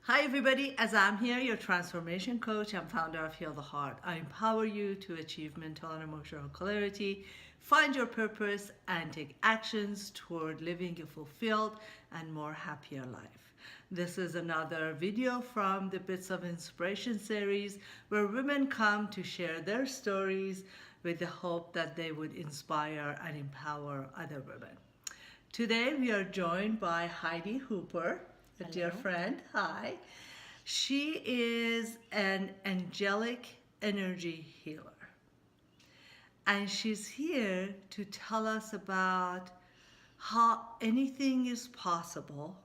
Hi everybody, as I'm here, your transformation coach and founder of Heal the Heart. I empower you to achieve mental and emotional clarity, find your purpose, and take actions toward living a fulfilled and more happier life. This is another video from the Bits of Inspiration series where women come to share their stories with the hope that they would inspire and empower other women. Today we are joined by Heidi Hooper, a dear Hello. friend. Hi. She is an angelic energy healer. And she's here to tell us about how anything is possible,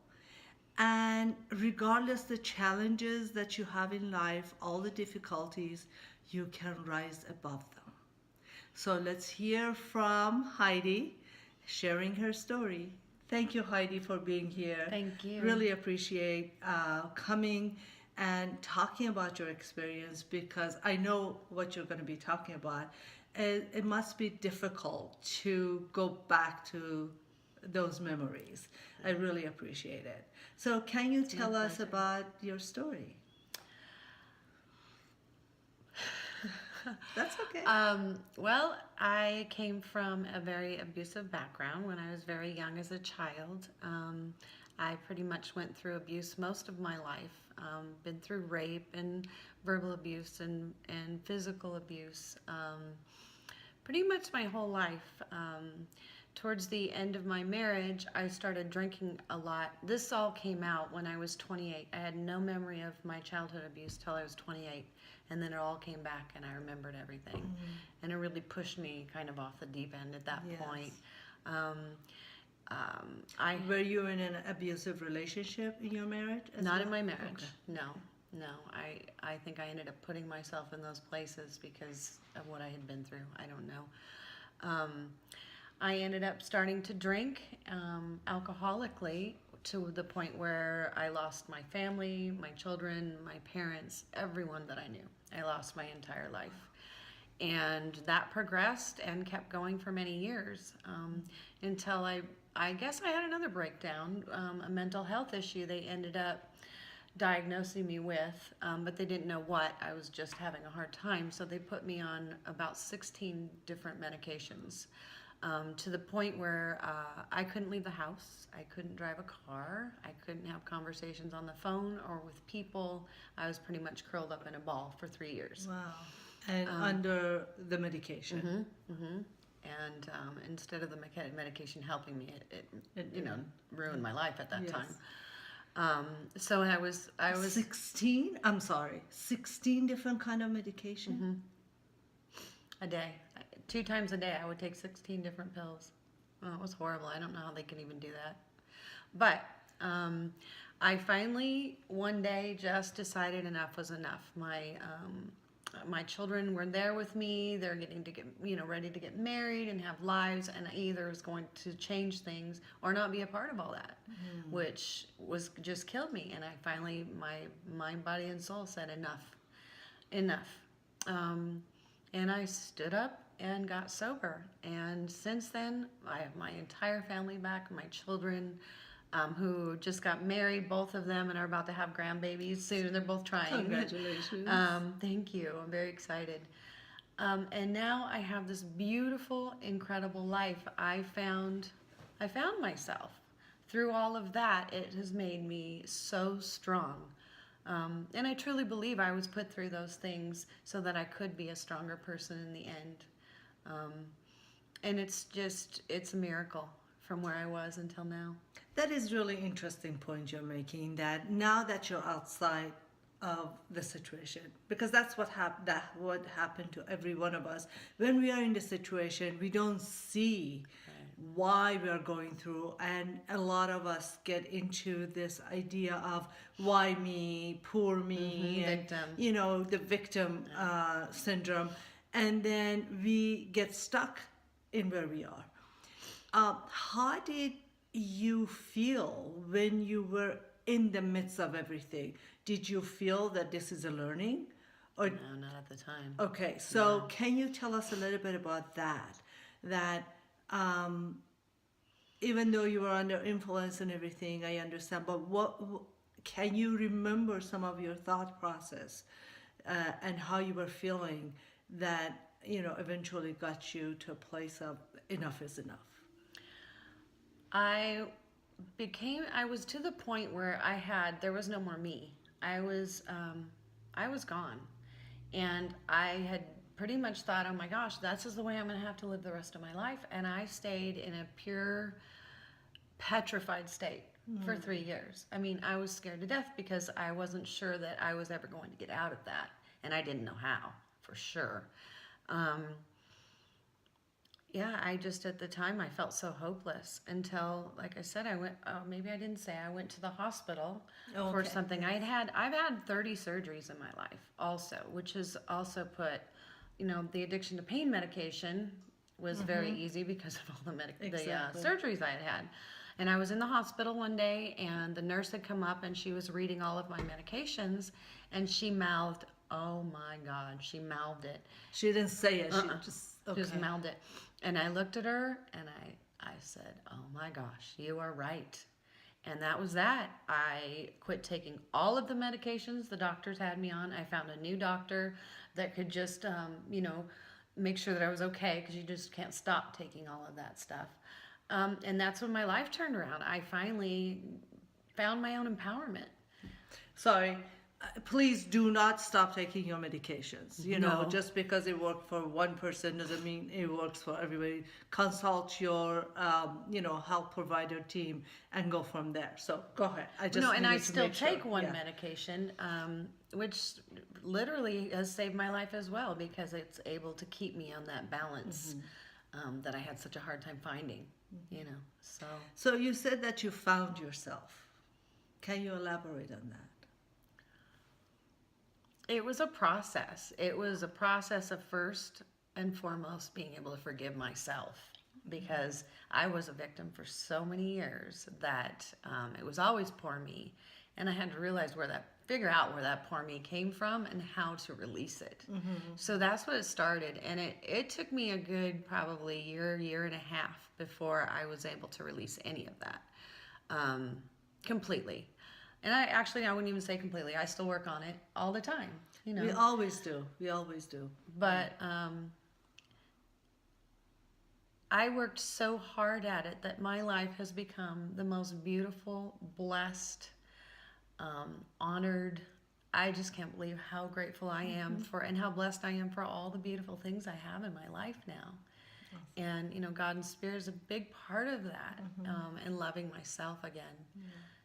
and regardless the challenges that you have in life, all the difficulties, you can rise above them. So let's hear from Heidi sharing her story. Thank you, Heidi, for being here. Thank you. Really appreciate coming and talking about your experience, because I know what you're going to be talking about. It must be difficult to go back to those memories. I really appreciate it. So, can you tell us pleasure. about your story? That's okay. Well, I came from a very abusive background when I was very young as a child. I pretty much went through abuse most of my life. Been through rape and verbal abuse and physical abuse pretty much my whole life. Towards the end of my marriage, I started drinking a lot. This all came out when I was 28. I had no memory of my childhood abuse till I was 28. And then it all came back and I remembered everything. And it really pushed me kind of off the deep end at that Yes. point. Were you in an abusive relationship in your marriage? Not in my marriage. Okay. No. I think I ended up putting myself in those places because of what I had been through. I don't know. I ended up starting to drink alcoholically to the point where I lost my family, my children, my parents, everyone that I knew. I lost my entire life. And that progressed and kept going for many years until I guess I had another breakdown, a mental health issue they ended up diagnosing me with, but they didn't know what. I was just having a hard time, so they put me on about 16 different medications. To the point where I couldn't leave the house, I couldn't drive a car, I couldn't have conversations on the phone or with people. I was pretty much curled up in a ball for 3 years. Wow. And under the medication. And instead of the medication helping me, it ruined my life at that Yes. time. So I was 16? I'm sorry. 16 different kind of medication? a day. 2 times a day, I would take 16 different pills. Oh, it was horrible. I don't know how they can even do that. But I finally, one day, just decided enough was enough. My children were there with me. They're getting to get, ready to get married and have lives, and I either was going to change things or not be a part of all that, which was just killed me. And I finally, my mind, body, and soul said enough. And I stood up and got sober. And since then, I have my entire family back, my children, who just got married, both of them, and are about to have grandbabies soon. They're both trying. Congratulations. Thank you. I'm very excited. And now I have this beautiful, incredible life. I found myself. Through all of that, it has made me so strong. And I truly believe I was put through those things so that I could be a stronger person in the end. And it's a miracle from where I was until now. That is really interesting point you're making, that now that you're outside of the situation, because that's what happened to every one of us. When we are in the situation, we don't see why we are going through, and a lot of us get into this idea of why me, poor me, and Victim. the victim syndrome, and then we get stuck in where we are. How did you feel when you were in the midst of everything? Did you feel that this is a learning? Or No, not at the time. okay, so can you tell us a little bit about that? That even though you were under influence and everything, I understand, but what can you remember some of your thought process and how you were feeling that, eventually got you to a place of enough is enough? I I was to the point where there was no more me. I was gone. And I had pretty much thought, oh my gosh, that's just the way I'm going to have to live the rest of my life. And I stayed in a pure petrified state for 3 years. I mean, I was scared to death because I wasn't sure that I was ever going to get out of that. And I didn't know how, for sure. Um, yeah, I just, at the time, I felt so hopeless until, like I said, maybe I didn't say, I went to the hospital for Okay. something. I've had 30 surgeries in my life also, which has also put, the addiction to pain medication was very easy because of all the Exactly. surgeries I had had. And I was in the hospital one day, and the nurse had come up, and she was reading all of my medications, and she mouthed, "Oh my God," she mouthed it. She didn't say it. She Just mouthed it. And I looked at her, and I said, "Oh my gosh, you are right." And that was that. I quit taking all of the medications the doctors had me on. I found a new doctor that could just, make sure that I was okay, because you just can't stop taking all of that stuff. And that's when my life turned around. I finally found my own empowerment. Sorry. Please do not stop taking your medications. No. Just because it worked for one person doesn't mean it works for everybody. Consult your, health provider team and go from there. So go ahead. And I needed to still make sure. take one Yeah. medication, which literally has saved my life as well, because it's able to keep me on that balance that I had such a hard time finding. So So you said that you found yourself. Can you elaborate on that? it was a process. It was a process of, first and foremost, being able to forgive myself, because I was a victim for so many years that it was always poor me. And I had to figure out where that poor me came from and how to release it. So that's what it started. And it took me a good probably year and a half before I was able to release any of that completely. And I wouldn't even say completely. I still work on it all the time, We always do. We always do. But I worked so hard at it that my life has become the most beautiful, blessed, honored. I just can't believe how grateful I am for, and how blessed I am for all the beautiful things I have in my life now. And God and Spirit is a big part of that, and loving myself again.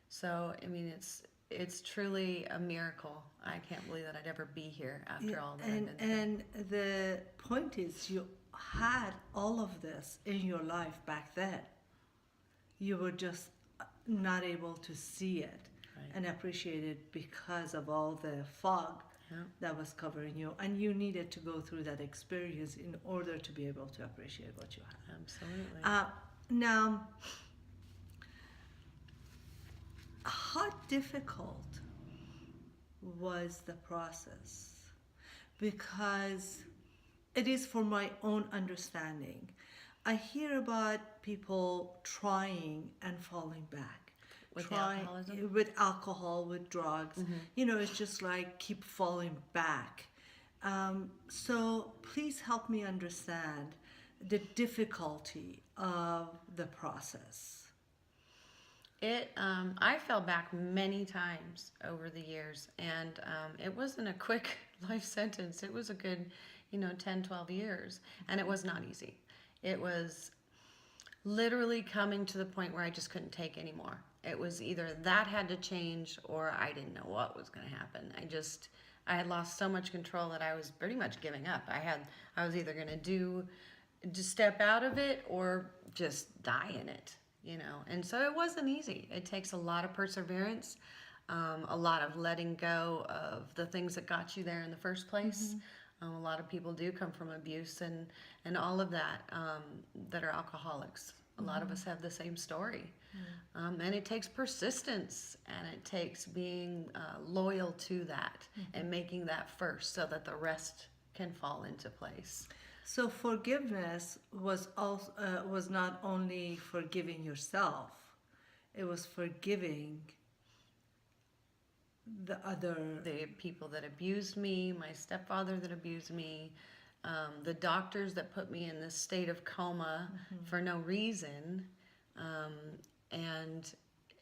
So I mean, it's truly a miracle. I can't believe that I'd ever be here after all that I've been through. And the point is, you had all of this in your life back then. You were just not able to see it and appreciate it because of all the fog that was covering you, and you needed to go through that experience in order to be able to appreciate what you have. Absolutely. Now, how difficult was the process? Because it is, for my own understanding, I hear about people trying and falling back. With alcoholism? With alcohol, with drugs. It's just like keep falling back. So please help me understand the difficulty of the process. I fell back many times over the years, and it wasn't a quick life sentence. It was a good, 10, 12 years, and it was not easy. It was literally coming to the point where I just couldn't take anymore. It was either that had to change, or I didn't know what was going to happen. I had lost so much control that I was pretty much giving up. I was either going to just step out of it or just die in it. And so it wasn't easy. It takes a lot of perseverance, a lot of letting go of the things that got you there in the first place. A lot of people do come from abuse and all of that that are alcoholics. A lot of us have the same story. And it takes persistence, and it takes being loyal to that and making that first, so that the rest can fall into place. So forgiveness was not only forgiving yourself; it was forgiving the other. The people that abused me, my stepfather that abused me, the doctors that put me in this state of coma for no reason, and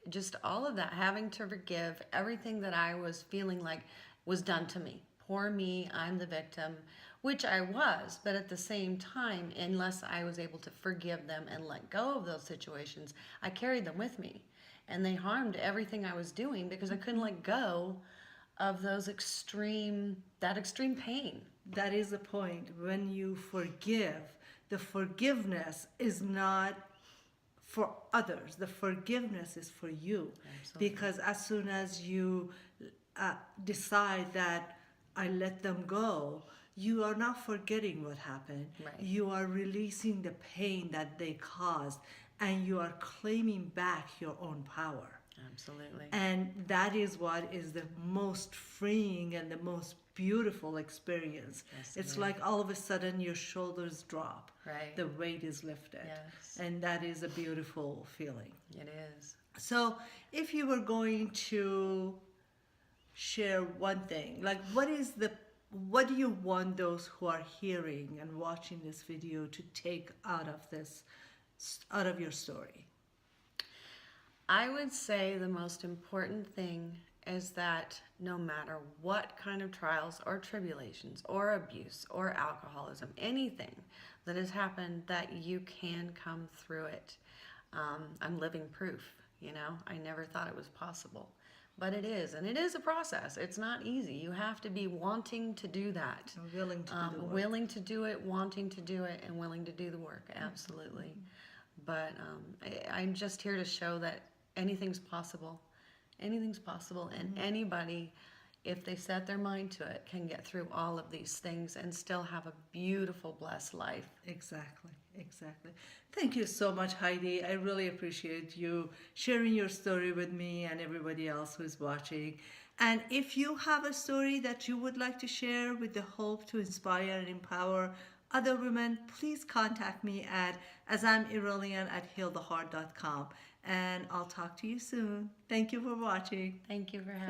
just all of that, having to forgive everything that I was feeling like was done to me. Poor me, I'm the victim, which I was, but at the same time, unless I was able to forgive them and let go of those situations, I carried them with me. And they harmed everything I was doing because I couldn't let go of that extreme pain. That is the point. When you forgive, the forgiveness is not for others. The forgiveness is for you. Absolutely. Because as soon as you decide that I let them go, you are not forgetting what happened. Right. You are releasing the pain that they caused, and you are claiming back your own power. Absolutely. And that is what is the most freeing and the most beautiful experience. Yes, It's ma'am. like all of a sudden your shoulders drop. Right. The weight is lifted. Yes. And that is a beautiful feeling. It is. So if you were going to share one thing, like what do you want those who are hearing and watching this video to take out of your story? I would say the most important thing is that no matter what kind of trials or tribulations or abuse or alcoholism, anything that has happened, that you can come through it. I'm living proof, I never thought it was possible, but it is, and it is a process. It's not easy. You have to be wanting to do that. I'm willing to do the work. Willing to do it, wanting to do it, and willing to do the work, absolutely. But I'm just here to show that anything's possible. Anything's possible, and anybody, if they set their mind to it, can get through all of these things and still have a beautiful, blessed life. Exactly. Thank you so much, Heidi. I really appreciate you sharing your story with me and everybody else who's watching. And if you have a story that you would like to share with the hope to inspire and empower other women, please contact me at azamirelian@healtheheart.com. And I'll talk to you soon. Thank you for watching. Thank you for having me.